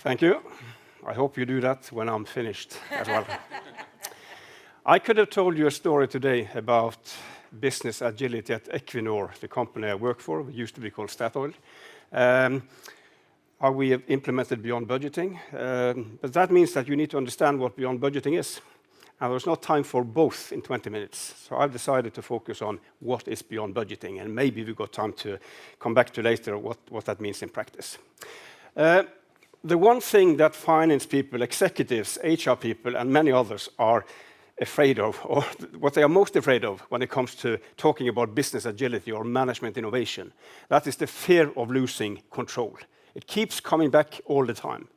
Thank you. I hope you do that when I'm finished as well. I could have told you a story today about business agility at Equinor, the company I work for. It used to be called Statoil. How we have implemented beyond budgeting. But that means that you need to understand what beyond budgeting is. And there's not time for both in 20 minutes. So I've decided to focus on what is beyond budgeting. And maybe we've got time to come back to later what that means in practice. The one thing that finance people, executives, HR people, and many others are afraid of, or what they are most afraid of when it comes to talking about business agility or management innovation, that is the fear of losing control. It keeps coming back all the time.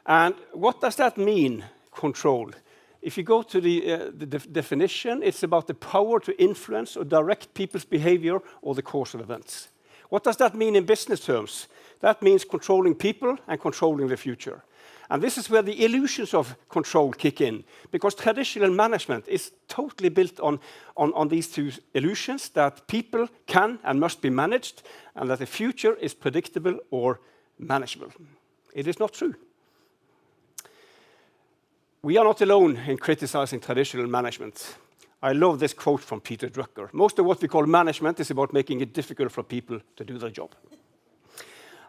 And what does that mean, control? If you go to the definition, it's about the power to influence or direct people's behavior or the course of events. What does that mean in business terms? That means controlling people and controlling the future. And this is where the illusions of control kick in, because traditional management is totally built on these two illusions, that people can and must be managed, and that the future is predictable or manageable. It is not true. We are not alone in criticizing traditional management. I love this quote from Peter Drucker. Most of what we call management is about making it difficult for people to do their job.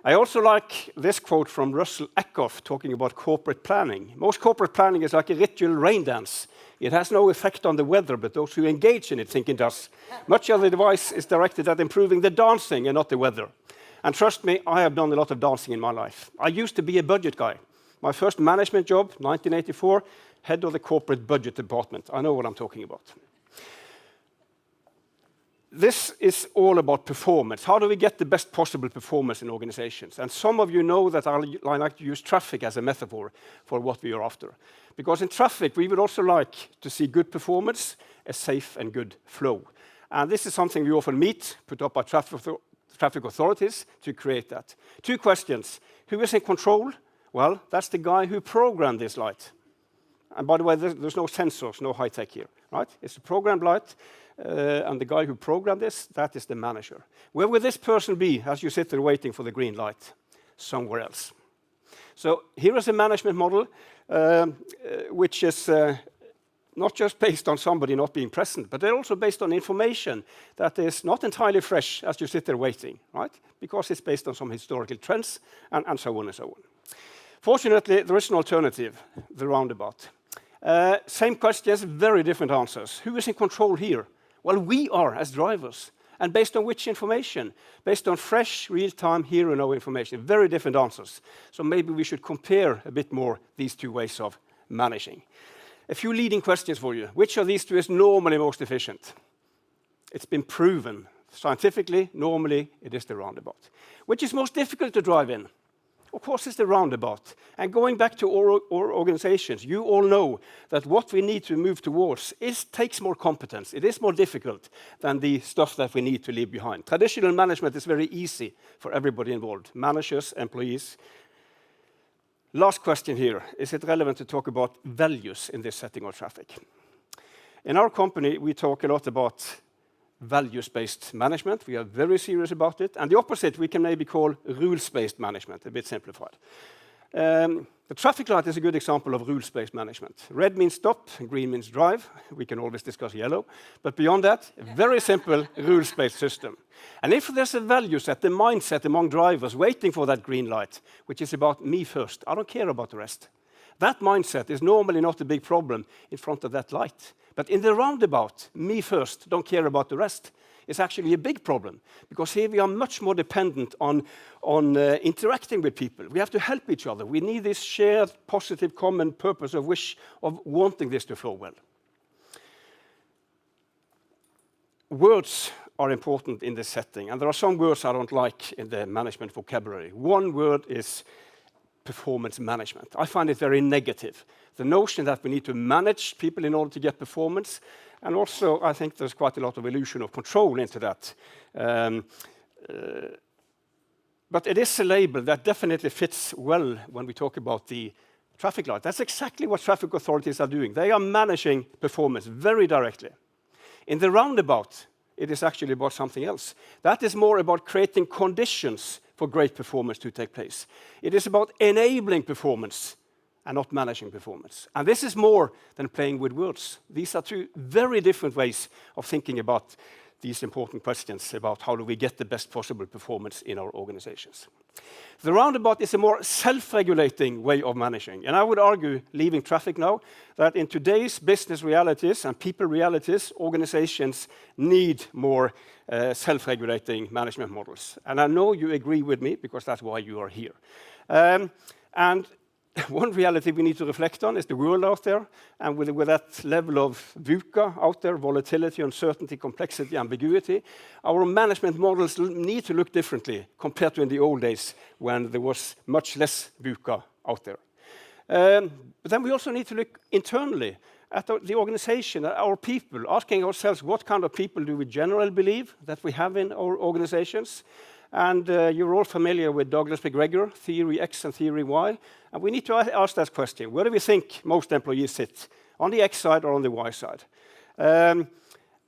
I also like this quote from Russell Ackoff talking about corporate planning. Most corporate planning is like a ritual rain dance. It has no effect on the weather, but those who engage in it think it does. Much of the advice is directed at improving the dancing and not the weather. And trust me, I have done a lot of dancing in my life. I used to be a budget guy. My first management job, 1984, head of the corporate budget department. I know what I'm talking about. This is all about performance. How do we get the best possible performance in organizations? And some of you know that I like to use traffic as a metaphor for what we are after. Because in traffic, we would also like to see good performance, a safe and good flow. And this is something we often meet, put up by traffic authorities to create that. Two questions. Who is in control? Well, that's the guy who programmed this light. And by the way, there's no sensors, no high-tech here, right? It's a programmed light. And the guy who programmed this, that is the manager. Where will this person be as you sit there waiting for the green light? Somewhere else. So here is a management model which is not just based on somebody not being present, but they're also based on information that is not entirely fresh as you sit there waiting, right? Because it's based on some historical trends and so on and so on. Fortunately, there is an alternative, the roundabout. Same questions, very different answers. Who is in control here? Well, we are as drivers. And based on which information? Based on fresh, real-time, here and now information. Very different answers. So maybe we should compare a bit more these two ways of managing. A few leading questions for you. Which of these two is normally most efficient? It's been proven scientifically, normally it is the roundabout. Which is most difficult to drive in? Of course, it's the roundabout. And going back to our organizations, you all know that what we need to move towards takes more competence. It is more difficult than the stuff that we need to leave behind. Traditional management is very easy for everybody involved, managers, employees. Last question here. Is it relevant to talk about values in this setting of traffic? In our company, we talk a lot about values-based management. We are very serious about it. And the opposite we can maybe call rules-based management, a bit simplified. The traffic light is a good example of rules-based management. Red means stop, green means drive. We can always discuss yellow. But beyond that, a very simple rules-based system. And if there's a value set, the mindset among drivers waiting for that green light, which is about me first, I don't care about the rest. That mindset is normally not a big problem in front of that light. But in the roundabout, me first, don't care about the rest, is actually a big problem. Because here we are much more dependent on interacting with people. We have to help each other. We need this shared, positive, common purpose of wish of wanting this to flow well. Words are important in this setting. And there are some words I don't like in the management vocabulary. One word is performance management. I find it very negative. The notion that we need to manage people in order to get performance, and also I think there's quite a lot of illusion of control into that. But it is a label that definitely fits well when we talk about the traffic light. That's exactly what traffic authorities are doing. They are managing performance very directly. In the roundabout, it is actually about something else. That is more about creating conditions for great performance to take place. It is about enabling performance and not managing performance. And this is more than playing with words. These are two very different ways of thinking about these important questions about how do we get the best possible performance in our organizations. The roundabout is a more self-regulating way of managing. And I would argue, leaving traffic now, that in today's business realities and people realities, organizations need more self-regulating management models. And I know you agree with me because that's why you are here. And one reality we need to reflect on is the world out there, and with that level of VUCA out there, volatility, uncertainty, complexity, ambiguity, our management models need to look differently compared to in the old days when there was much less VUCA out there. But then we also need to look internally at the organization, at our people, asking ourselves what kind of people do we generally believe that we have in our organizations. And you're all familiar with Douglas McGregor, Theory X and Theory Y. And we need to ask that question. Where do we think most employees sit? On the X side or on the Y side?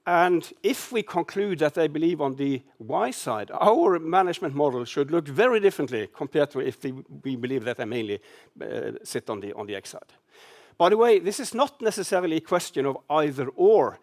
And if we conclude that they believe on the Y side, our management model should look very differently compared to if we believe that they mainly sit on the X side. By the way, this is not necessarily a question of either or.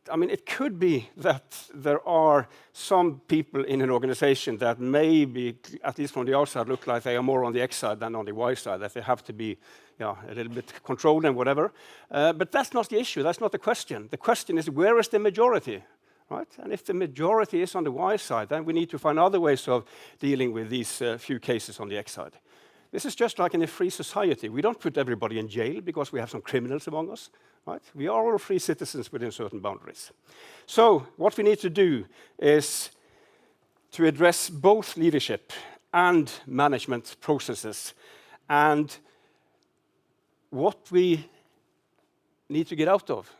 I mean, it could be that there are some people in an organization that maybe, at least from the outside, look like they are more on the X side than on the Y side, that they have to be a little bit controlled and whatever. But that's not the issue. That's not the question. The question is, where is the majority? Right? And if the majority is on the Y side, then we need to find other ways of dealing with these few cases on the X side. This is just like in a free society. We don't put everybody in jail because we have some criminals among us. Right? We are all free citizens within certain boundaries. So what we need to do is to address both leadership and management processes. And what we need to get out of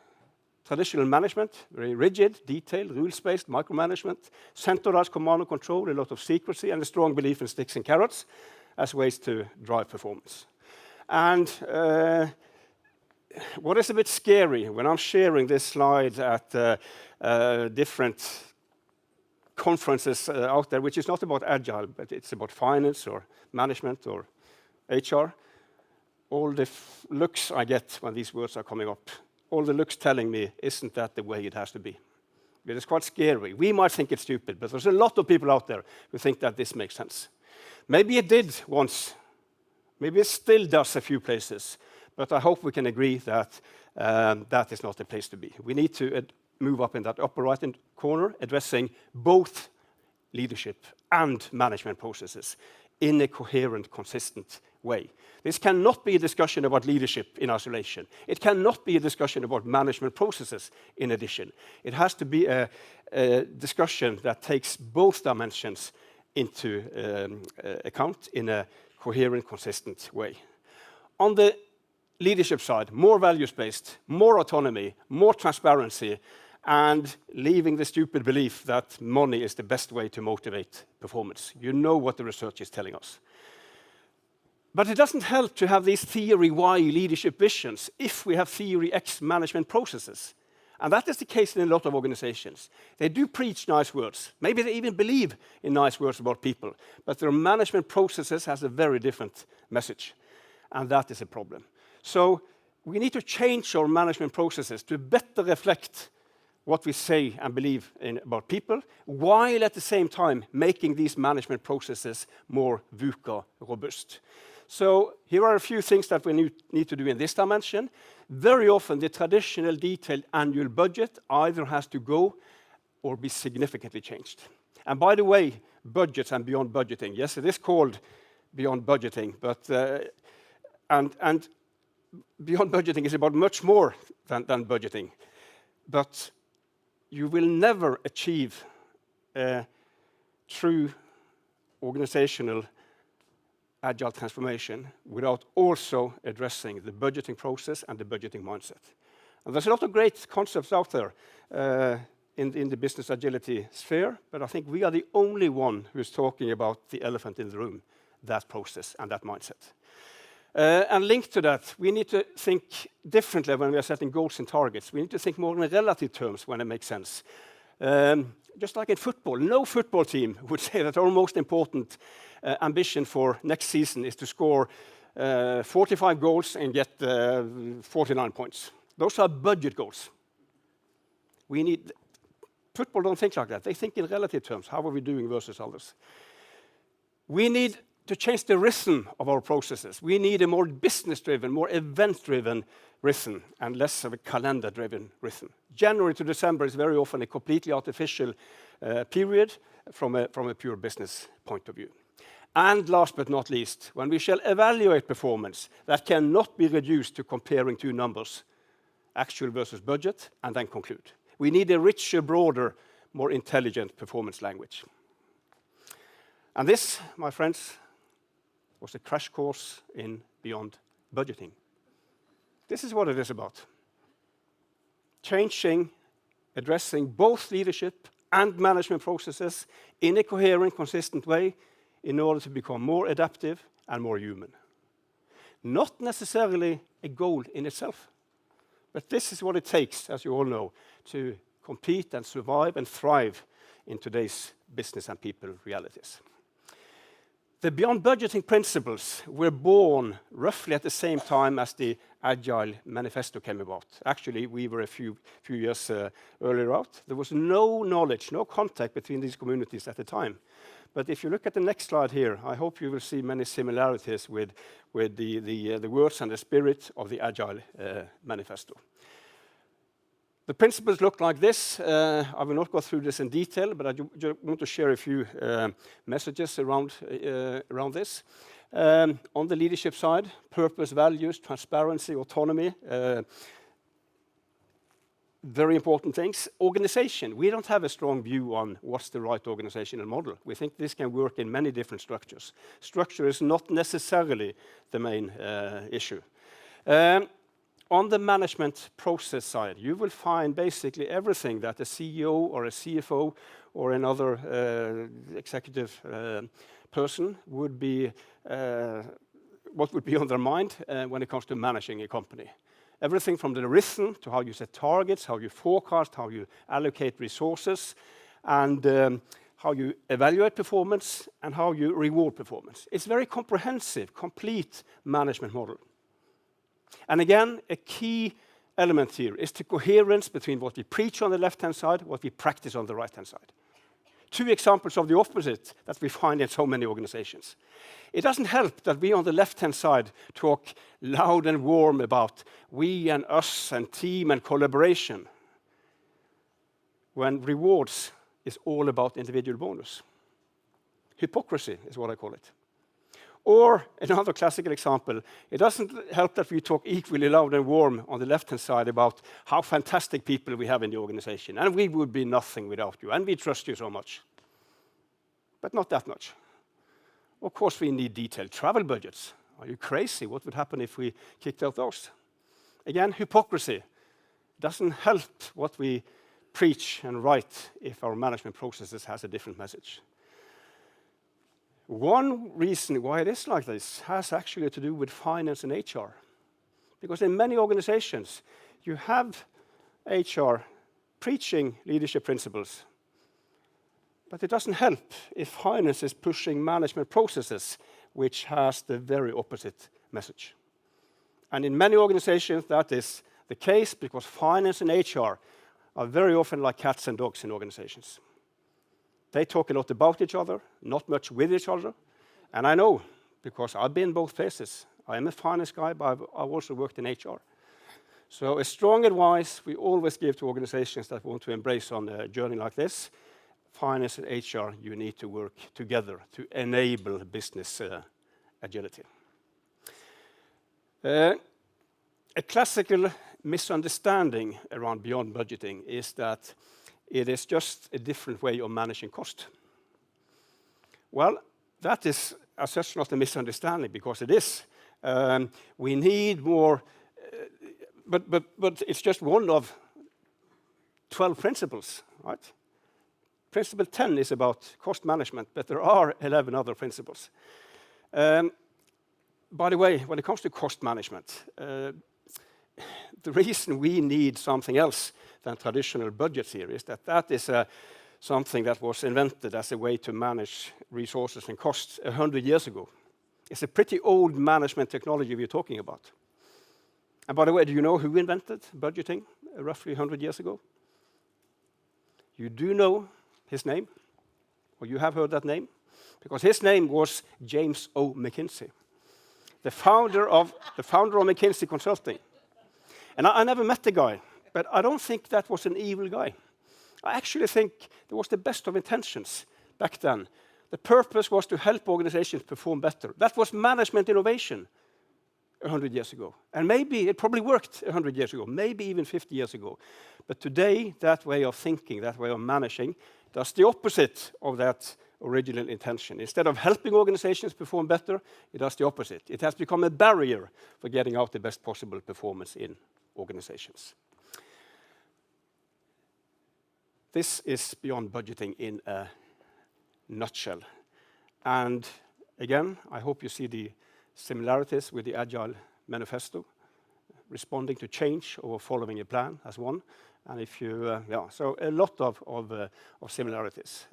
traditional management, very rigid, detailed, rules-based, micromanagement, centralized command and control, a lot of secrecy, and a strong belief in sticks and carrots as ways to drive performance. And what is a bit scary when I'm sharing this slide at different conferences out there, which is not about agile, but it's about finance or management or HR, all the looks I get when these words are coming up, all the looks telling me, isn't that the way it has to be? It is quite scary. We might think it's stupid, but there's a lot of people out there who think that this makes sense. Maybe it did once. Maybe it still does a few places. But I hope we can agree that that is not the place to be. We need to move up in that upper right corner, addressing both leadership and management processes in a coherent, consistent way. This cannot be a discussion about leadership in isolation. It cannot be a discussion about management processes in addition. It has to be a discussion that takes both dimensions into account in a coherent, consistent way. On the leadership side, more values-based, more autonomy, more transparency, and leaving the stupid belief that money is the best way to motivate performance. You know what the research is telling us. But it doesn't help to have these theory Y leadership visions if we have theory X management processes. And that is the case in a lot of organizations. They do preach nice words. Maybe they even believe in nice words about people. But their management processes has a very different message. And that is a problem. So we need to change our management processes to better reflect what we say and believe in about people, while at the same time making these management processes more VUCA robust. So here are a few things that we need to do in this dimension. Very often, the traditional detailed annual budget either has to go or be significantly changed. And by the way, budgets and beyond budgeting. Yes, it is called beyond budgeting, but and beyond budgeting is about much more than budgeting. But you will never achieve a true organizational agile transformation without also addressing the budgeting process and the budgeting mindset. And there's a lot of great concepts out there in the business agility sphere, but I think we are the only one who is talking about the elephant in the room, that process and that mindset. And linked to that, we need to think differently when we are setting goals and targets. We need to think more in relative terms when it makes sense. just like in football, no football team would say that our most important ambition for next season is to score 45 goals and get 49 points. Those are budget goals. Football don't think like that. They think in relative terms. How are we doing versus others? We need to change the rhythm of our processes. We need a more business-driven, more event-driven rhythm and less of a calendar-driven rhythm. January to December is very often a completely artificial period from a pure business point of view. And last but not least, when we shall evaluate performance, that cannot be reduced to comparing two numbers, actual versus budget, and then conclude. We need a richer, broader, more intelligent performance language. And this, my friends, was a crash course in Beyond Budgeting. This is what it is about. Changing, addressing both leadership and management processes in a coherent, consistent way in order to become more adaptive and more human. Not necessarily a goal in itself, but this is what it takes, as you all know, to compete and survive and thrive in today's business and people realities. The Beyond Budgeting principles were born roughly at the same time as the Agile Manifesto came about. Actually, we were a few years earlier out. There was no knowledge, no contact between these communities at the time. But if you look at the next slide here, I hope you will see many similarities with the words and the spirit of the Agile Manifesto. The principles look like this. I will not go through this in detail, but I just want to share a few messages around this. On the leadership side, purpose, values, transparency, autonomy, very important things. Organization, we don't have a strong view on what's the right organizational model. We think this can work in many different structures. Structure is not necessarily the main issue. On the management process side, you will find basically everything that a CEO or a CFO or another executive person would be, what would be on their mind when it comes to managing a company. Everything from the rhythm to how you set targets, how you forecast, how you allocate resources, and how you evaluate performance, and how you reward performance. It's a very comprehensive, complete management model. And again, a key element here is the coherence between what we preach on the left-hand side, what we practice on the right-hand side. Two examples of the opposite that we find in so many organizations. It doesn't help that we on the left-hand side talk loud and warm about we and us and team and collaboration, when rewards is all about individual bonus. Hypocrisy is what I call it. Or another classical example, it doesn't help that we talk equally loud and warm on the left-hand side about how fantastic people we have in the organization, and we would be nothing without you, and we trust you so much. But not that much. Of course, we need detailed travel budgets. Are you crazy? What would happen if we kicked out those? Again, hypocrisy doesn't help what we preach and write if our management processes has a different message. One reason why it is like this has actually to do with finance and HR. Because in many organizations, you have HR preaching leadership principles, but it doesn't help if finance is pushing management processes, which has the very opposite message. And in many organizations, that is the case because finance and HR are very often like cats and dogs in organizations. They talk a lot about each other, not much with each other. And I know, because I've been both places. I am a finance guy, but I've also worked in HR. So a strong advice we always give to organizations that want to embrace on a journey like this, finance and HR, you need to work together to enable business agility. A classical misunderstanding around Beyond Budgeting is that it is just a different way of managing cost. Well, that is as such not a misunderstanding, because it is. We need more, but it's just one of 12 principles, right? Principle 10 is about cost management, but there are 11 other principles. By the way, when it comes to cost management, the reason we need something else than traditional budgets here is that is a something that was invented as a way to manage resources and costs 100 years ago. It's a pretty old management technology we're talking about. And by the way, do you know who invented budgeting roughly 100 years ago? You do know his name, or you have heard that name, because his name was James O. McKinsey, the founder of McKinsey Consulting. And I never met the guy, but I don't think that was an evil guy. I actually think it was the best of intentions back then. The purpose was to help organizations perform better. That was management innovation 100 years ago. And maybe it probably worked 100 years ago, maybe even 50 years ago. But today, that way of thinking, that way of managing, does the opposite of that original intention. Instead of helping organizations perform better, it does the opposite. It has become a barrier for getting out the best possible performance in organizations. This is Beyond Budgeting in a nutshell. And again, I hope you see the similarities with the Agile Manifesto, responding to change or following a plan as one. And if you, so a lot of similarities.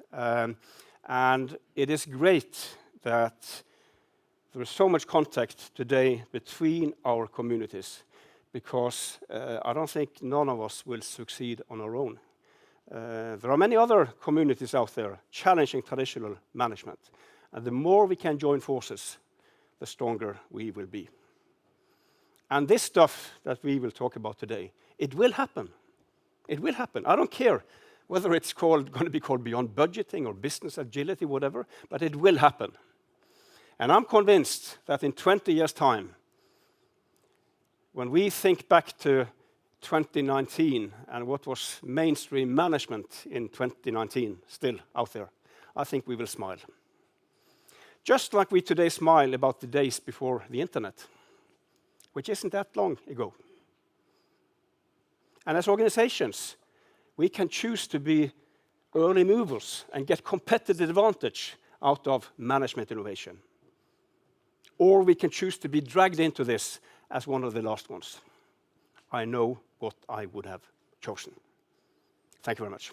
And it is great that there is so much contact today between our communities, because I don't think none of us will succeed on our own. There are many other communities out there challenging traditional management. And the more we can join forces, the stronger we will be. And this stuff that we will talk about today, it will happen. It will happen. I don't care whether it's going to be called Beyond Budgeting or Business Agility, whatever, but it will happen. And I'm convinced that in 20 years' time, when we think back to 2019 and what was mainstream management in 2019 still out there, I think we will smile. Just like we today smile about the days before the internet, which isn't that long ago. And as organizations, we can choose to be early movers and get competitive advantage out of management innovation. Or we can choose to be dragged into this as one of the last ones. I know what I would have chosen. Thank you very much.